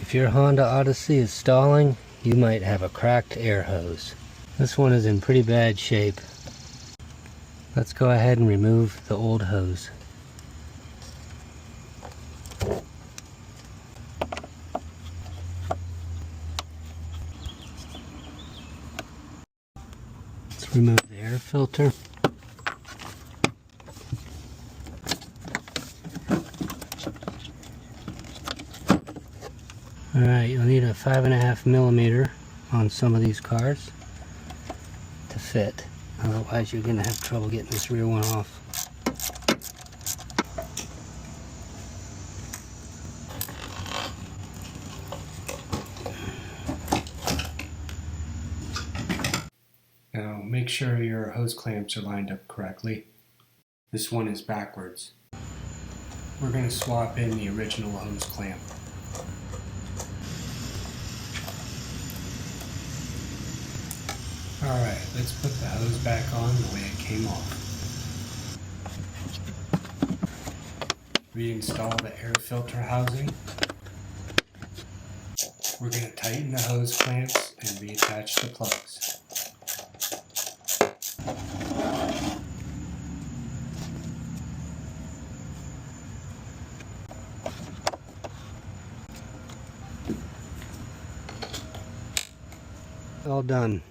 If your Honda Odyssey is stalling, you might have a cracked air hose. This one is in pretty bad shape. Let's go ahead and remove the old hose. Let's remove the air filter. Alright, you'll need a 5.5 millimeter on some of these cars to fit. Otherwise you're going to have trouble getting this rear one off. Now make sure your hose clamps are lined up correctly. This one is backwards. We're going to swap in the original hose clamp. Alright, let's put the hose back on the way it came off. Reinstall the air filter housing. We're going to tighten the hose clamps and reattach the plugs. All done.